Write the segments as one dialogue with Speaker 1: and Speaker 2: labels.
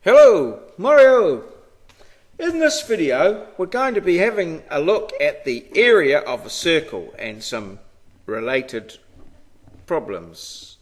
Speaker 1: Hello, Mario! In this video we're going to be having a look at the area of a circle and some related problems.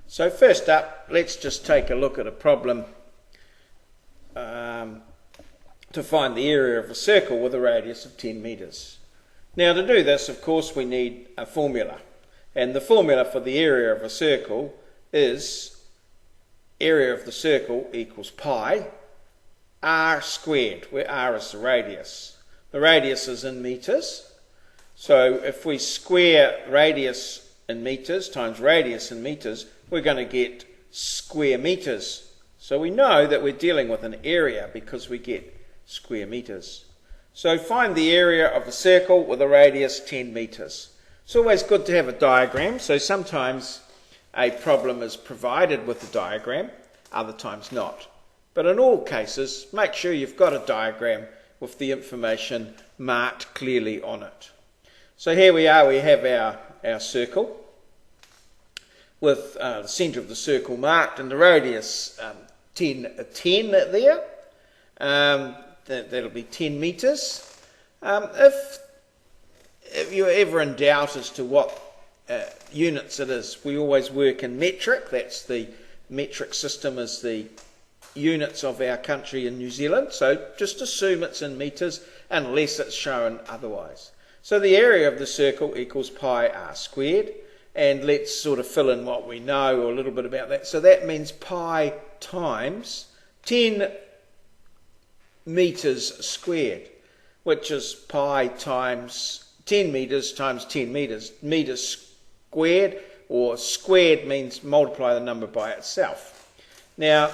Speaker 1: So first up, let's just take a look at a problem to find the area of a circle with a radius of 10 meters. Now to do this, of course, we need a formula, and the formula for the area of a circle is area of the circle equals pi r squared, where r is the radius. The radius is in meters, so if we square radius in meters times radius in meters, we're going to get square meters. So we know that we're dealing with an area because we get square meters. So find the area of a circle with a radius 10 meters. It's always good to have a diagram, so sometimes a problem is provided with a diagram, other times not. But in all cases, make sure you've got a diagram with the information marked clearly on it. So here we are, we have our circle with the centre of the circle marked and the radius 10 there. That'll be 10 metres. If you're ever in doubt as to what units it is, we always work in metric. That's the metric system, is the units of our country in New Zealand, so just assume it's in metres unless it's shown otherwise. So the area of the circle equals pi r squared, and let's sort of fill in what we know or a little bit about that. So that means pi times 10 metres squared, which is pi times 10 metres times 10 metres. Metres squared, or squared means multiply the number by itself. Now,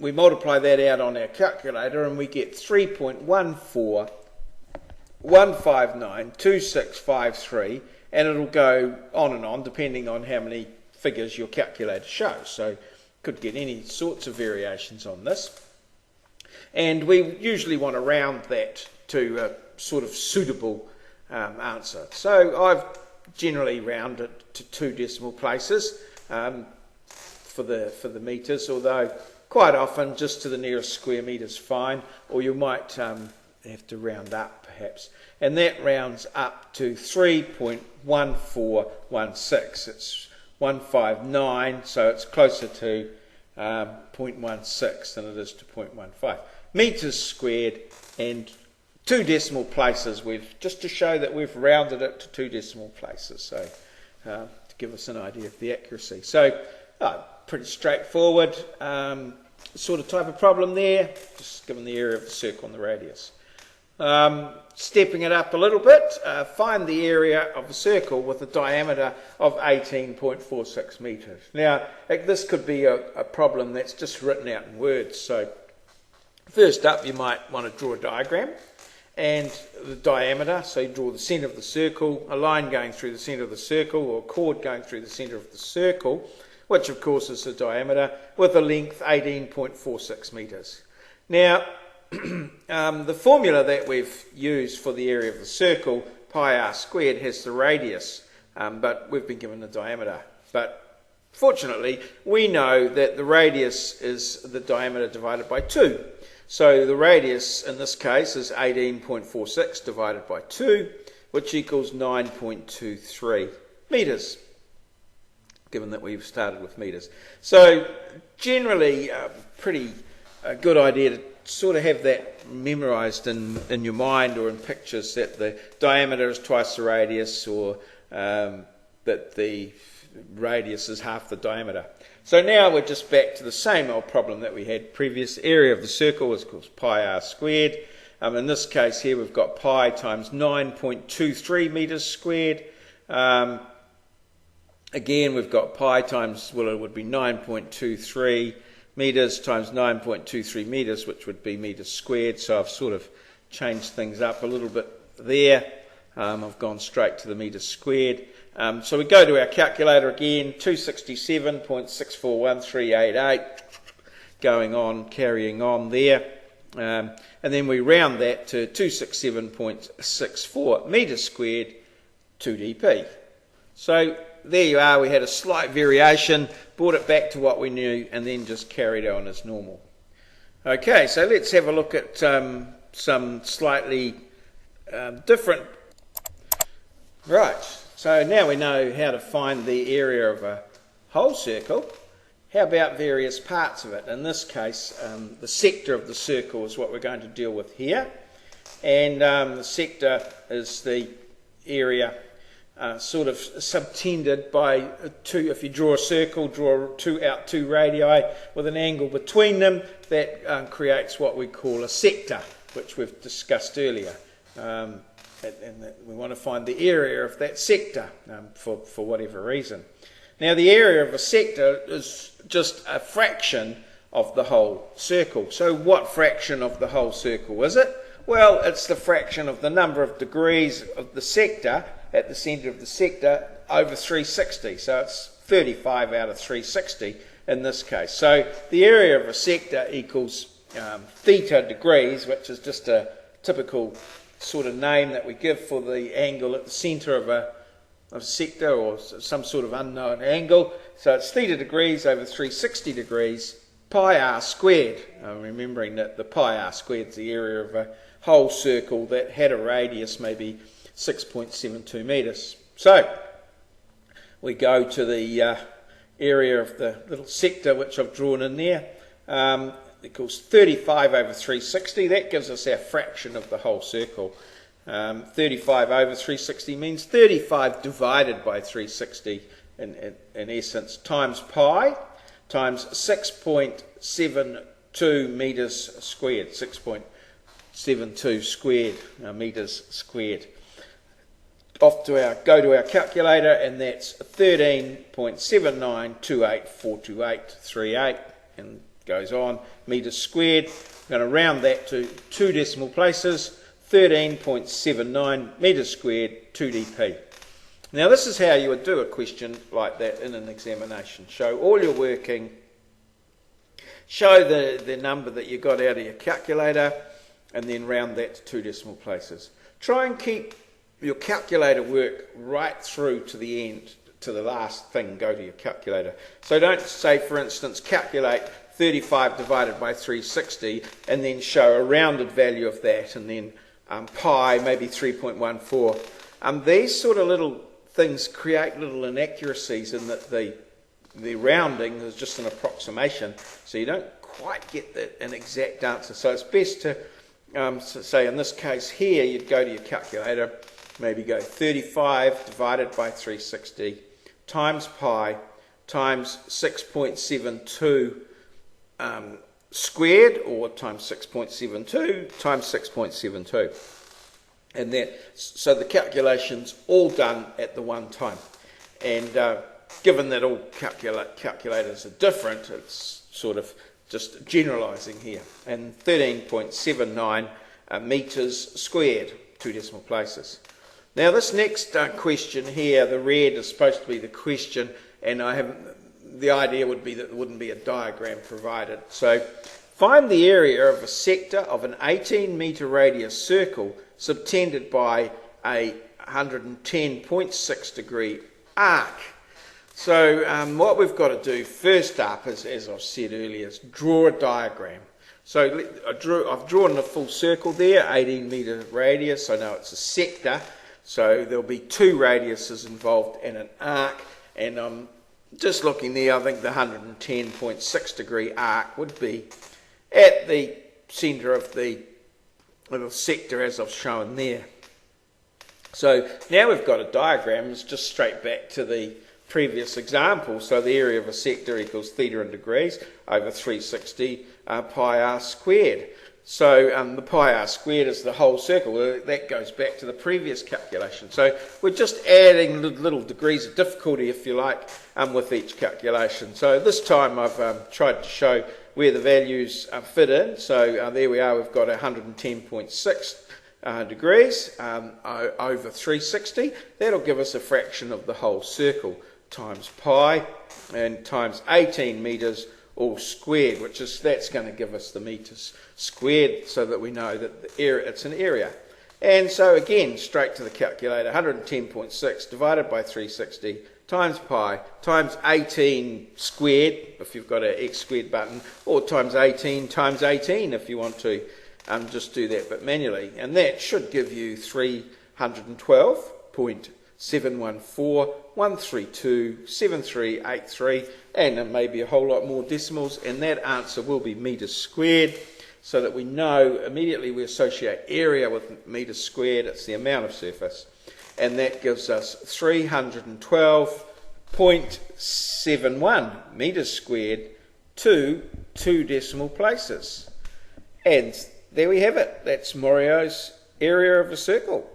Speaker 1: we multiply that out on our calculator and we get 3.141592653, and it'll go on and on depending on how many figures your calculator shows. So could get any sorts of variations on this. And we usually want to round that to a sort of suitable answer. So I've generally rounded to 2 decimal places for the metres, although quite often just to the nearest square metre is fine, or you might have to round up perhaps. And that rounds up to 3.1416. It's 159, so it's closer to 0.16 than it is to 0.15. Metres squared, and 2 decimal places, just to show that we've rounded it to 2 decimal places, so to give us an idea of the accuracy. So pretty straightforward sort of type of problem there, just given the area of the circle and the radius. Stepping it up a little bit, find the area of a circle with a diameter of 18.46 metres. Now, this could be a problem that's just written out in words. So first up, you might want to draw a diagram and the diameter. So you draw the centre of the circle, a line going through the centre of the circle, or a chord going through the centre of the circle, which of course is the diameter, with a length 18.46 metres. Now, the formula that we've used for the area of the circle, pi r squared, has the radius, but we've been given the diameter. But fortunately, we know that the radius is the diameter divided by 2. So the radius in this case is 18.46 divided by 2, which equals 9.23 metres, given that we've started with metres. So generally, pretty good idea to sort of have that memorised in your mind or in pictures, that the diameter is twice the radius, or that the radius is half the diameter. So now we're just back to the same old problem that we had previous. Area of the circle is called pi r squared. In this case here we've got pi times 9.23 metres squared. Again, we've got pi times, well, it would be 9.23 metres times 9.23 metres, which would be metres squared. So I've sort of changed things up a little bit there. I've gone straight to the metres squared. So we go to our calculator again, 267.641388, going on, carrying on there. And then we round that to 267.64 metres squared 2dp. So there you are, we had a slight variation, brought it back to what we knew, and then just carried on as normal. Okay, so let's have a look at some slightly different. Right, so now we know how to find the area of a whole circle. How about various parts of it? In this case, the sector of the circle is what we're going to deal with here. And the sector is the area sort of subtended by two. If you draw a circle, draw two radii with an angle between them, that creates what we call a sector, which we've discussed earlier. And we want to find the area of that sector for whatever reason. Now, the area of a sector is just a fraction of the whole circle. So what fraction of the whole circle is it? Well, it's the fraction of the number of degrees of the sector at the centre of the sector over 360. So it's 35 out of 360 in this case. So the area of a sector equals theta degrees, which is just a typical sort of name that we give for the angle at the centre of a sector, or some sort of unknown angle. So it's theta degrees over 360 degrees, pi r squared. Remembering that the pi r squared is the area of a whole circle that had a radius maybe 6.72 metres. So we go to the area of the little sector which I've drawn in there. Equals 35 over 360. That gives us our fraction of the whole circle. 35 over 360 means 35 divided by 360 in essence, times pi, times 6.72 metres squared, 6.72 squared metres squared. Go to our calculator, and that's 13.79284838, and goes on, metres squared. I'm going to round that to two decimal places, 13.79 metres squared, 2dp. Now this is how you would do a question like that in an examination. Show all your working, show the number that you got out of your calculator, and then round that to two decimal places. Try and keep your calculator work right through to the end, to the last thing, go to your calculator. So don't say, for instance, calculate 35 divided by 360 and then show a rounded value of that, and then pi, maybe 3.14. These sort of little things create little inaccuracies in that the rounding is just an approximation, so you don't quite get an exact answer. So it's best to say, in this case here, you'd go to your calculator, maybe go 35 divided by 360 times pi times 6.72 squared, or times 6.72 times 6.72. And so the calculation's all done at the one time. And given that all calculators are different, it's sort of just generalising here. And 13.79 metres squared, two decimal places. Now this next question here, the red, is supposed to be the question, and the idea would be that there wouldn't be a diagram provided. So find the area of a sector of an 18 metre radius circle subtended by a 110.6 degree arc. So what we've got to do first up, as I've said earlier, is draw a diagram. So I've drawn a full circle there, 18 metre radius. I know it's a sector, so there'll be two radiuses involved and an arc, and I'm just looking there, I think the 110.6 degree arc would be at the centre of the little sector as I've shown there. So now we've got a diagram. It's just straight back to the previous example. So the area of a sector equals theta in degrees over 360 pi r squared. So the pi r squared is the whole circle. That goes back to the previous calculation. So we're just adding little degrees of difficulty, if you like, with each calculation. So this time I've tried to show where the values fit in. So there we are, we've got 110.6 degrees over 360. That'll give us a fraction of the whole circle, times pi and times 18 metres all squared, that's going to give us the metres squared, so that we know that it's an area. And so again, straight to the calculator, 110.6 divided by 360 times pi times 18 squared if you've got an x squared button, or times 18 times 18 if you want to just do that but manually. And that should give you 312.714.132.7383, and then maybe a whole lot more decimals, and that answer will be metres squared. So that we know immediately, we associate area with metres squared, it's the amount of surface, and that gives us 312.71 metres squared to 2 decimal places. And there we have it, that's maurieos area of a circle.